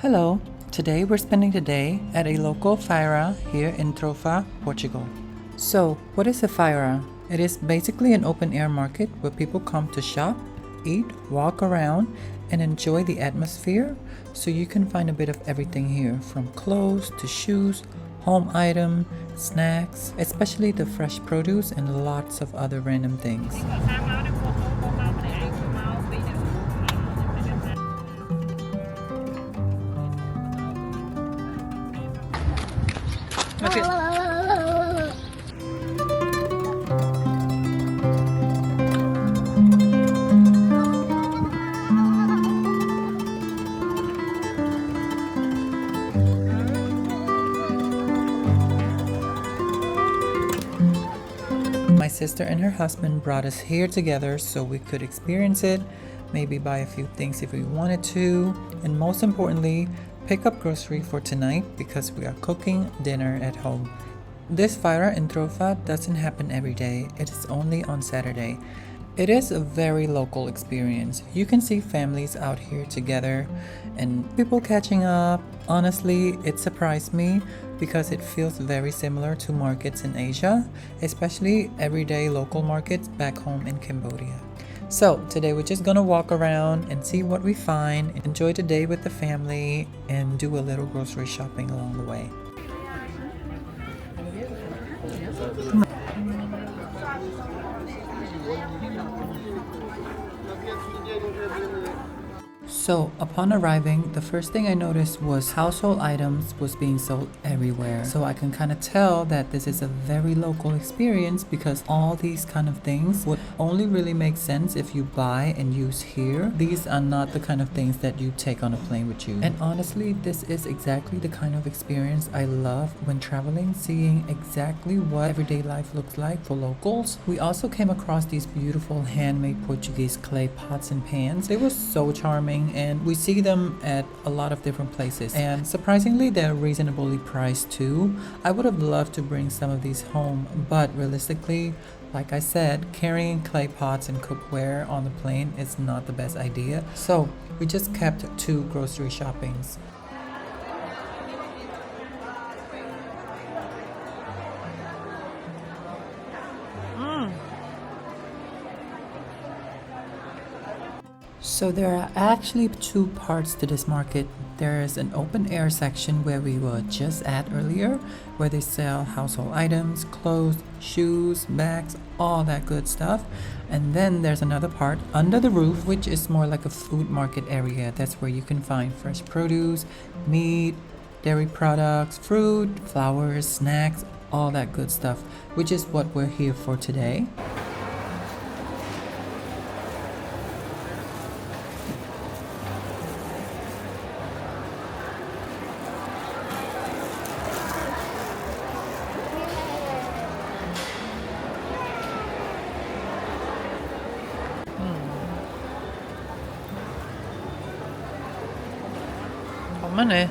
Hello, today we're spending the day at a local Feira here in Trofa, Portugal. So, what is a Feira? It is basically an open air market where people come to shop, eat, walk around, and enjoy the atmosphere. So, you can find a bit of everything here from clothes to shoes, home item, snacks, especially the fresh produce, and lots of other random things. My sister and her husband brought us here together so we could experience it, maybe buy a few things if we wanted to, and most importantly, pick up grocery for tonight because we are cooking dinner at home. This Feira in Trofa doesn't happen every day, it is only on Saturday. It is a very local experience. You can see families out here together and people catching up. Honestly, it surprised me because it feels very similar to markets in Asia, especially everyday local markets back home in Cambodia. So, today we're just gonna walk around and see what we find, enjoy the day with the family, and do a little grocery shopping along the way. So, upon arriving, the first thing I noticed was household items was being sold everywhere. So I can kind of tell that this is a very local experience because all these kind of things would only really make sense if you buy and use here. These are not the kind of things that you take on a plane with you. And honestly, this is exactly the kind of experience I love when traveling, seeing exactly what everyday life looks like for locals. We also came across these beautiful handmade Portuguese clay pots and pans. They were so charming, and we see them at a lot of different places, and surprisingly they're reasonably priced too. I would have loved to bring some of these home, but realistically, like I said, carrying clay pots and cookware on the plane is not the best idea, so we just kept two grocery shoppings. So there are actually two parts to this market. There is an open air section where we were just at earlier, where they sell household items, clothes, shoes, bags, all that good stuff. And then there's another part under the roof, which is more like a food market area. That's where you can find fresh produce, meat, dairy products, fruit, flowers, snacks, all that good stuff, which is what we're here for today. Maneh.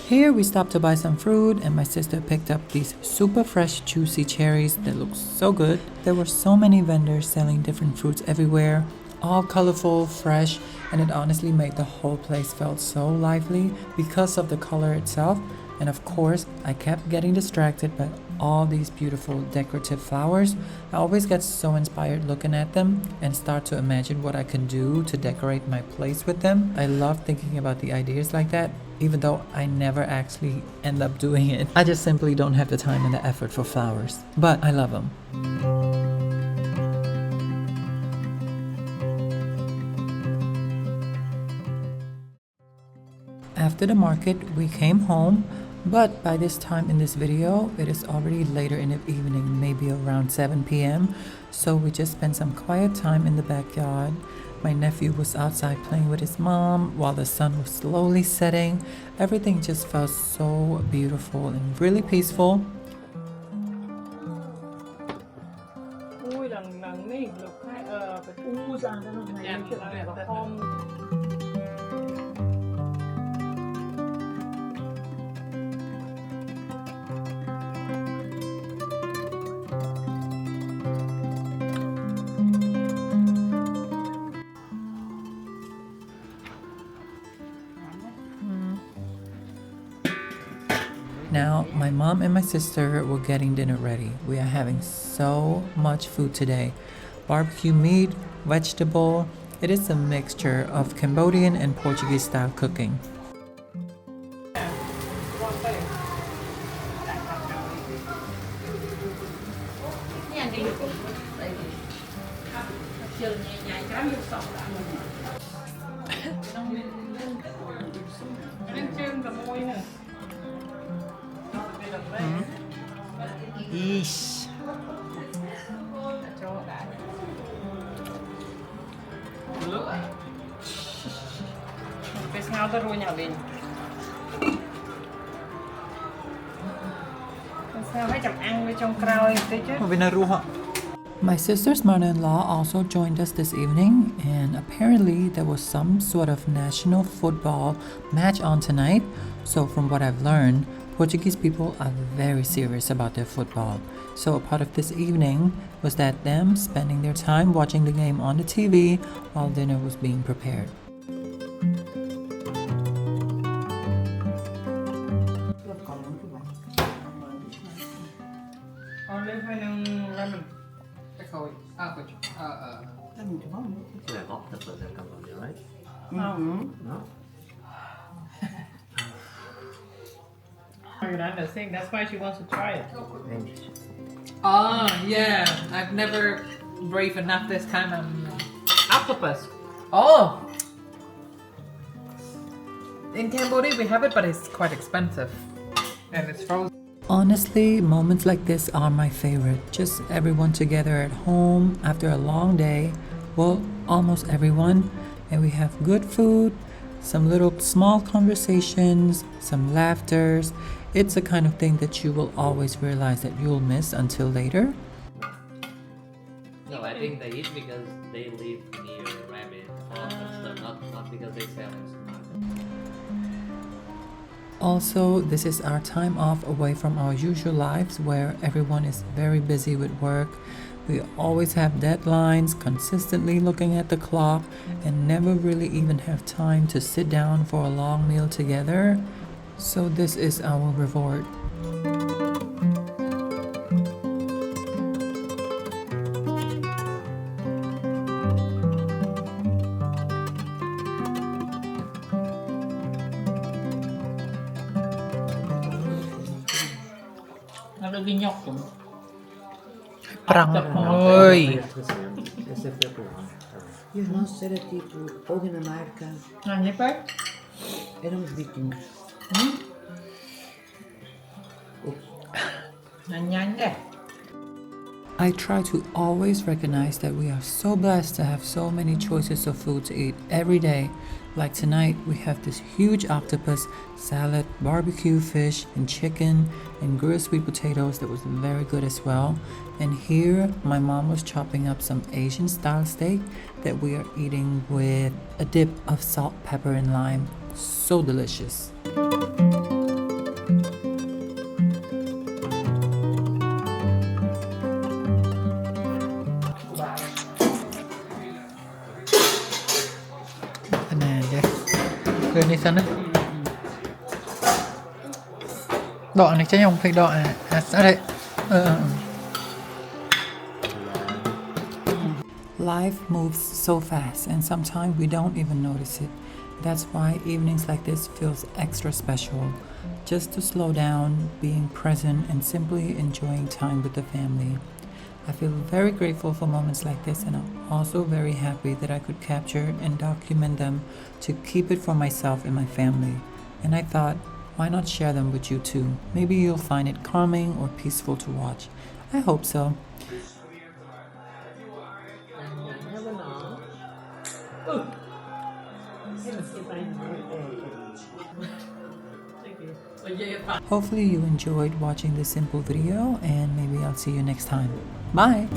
Here we stopped to buy some fruit, and my sister picked up these super fresh juicy cherries that look so good. There were so many vendors selling different fruits everywhere, all colorful, fresh, and it honestly made the whole place felt so lively because of the color itself. And of course, I kept getting distracted by all these beautiful decorative flowers. I always get so inspired looking at them and start to imagine what I can do to decorate my place with them. I love thinking about the ideas like that, even though I never actually end up doing it. I just simply don't have the time and the effort for flowers. But I love them. After the market, we came home, but by this time in this video, it is already later in the evening, maybe around 7 p.m. So we just spent some quiet time in the backyard. My nephew was outside playing with his mom while the sun was slowly setting. Everything just felt so beautiful and really peaceful. Now, my mom and my sister were getting dinner ready. We are having so much food today. Barbecue meat, vegetable. It is a mixture of Cambodian and Portuguese style cooking. Yeesh. My sister's mother-in-law also joined us this evening, and apparently there was some sort of national football match on tonight. So from what I've learned, Portuguese people are very serious about their football. So a part of this evening was that them spending their time watching the game on the TV while dinner was being prepared. Like octopus in Cambodia, right? No? That's why she wants to try it. Oh, yeah. I've never brave enough this time. Octopus. Oh! In Cambodia we have it, but it's quite expensive. And it's frozen. Honestly, moments like this are my favorite. Just everyone together at home after a long day. Well, almost everyone. And we have good food, some little small conversations, some laughters. It's the kind of thing that you will always realize that you'll miss until later. No, I think they eat because they live near rabbit farms and stuff, not because they sell in supermarket. Also, this is our time off away from our usual lives where everyone is very busy with work. We always have deadlines, consistently looking at the clock, and never really even have time to sit down for a long meal together. So this is our reward. Prang. Oi. Esse é feito lá. E os nossos era tipo, ou Dinamarca, éramos vikings. I try to always recognize that we are so blessed to have so many choices of food to eat every day. Like tonight, we have this huge octopus, salad, barbecue fish, and chicken, and grilled sweet potatoes that was very good as well. And here, my mom was chopping up some Asian style steak that we are eating with a dip of salt, pepper, and lime. So delicious. Lên đi sân đấy. Đọ này chứ không phải đọ sao đấy. Life moves so fast and sometimes we don't even notice it. That's why evenings like this feels extra special. Just to slow down, being present and simply enjoying time with the family. I feel very grateful for moments like this, and I'm also very happy that I could capture and document them to keep it for myself and my family. And I thought, why not share them with you too? Maybe you'll find it calming or peaceful to watch. I hope so. Hopefully you enjoyed watching this simple video, and maybe I'll see you next time. Bye!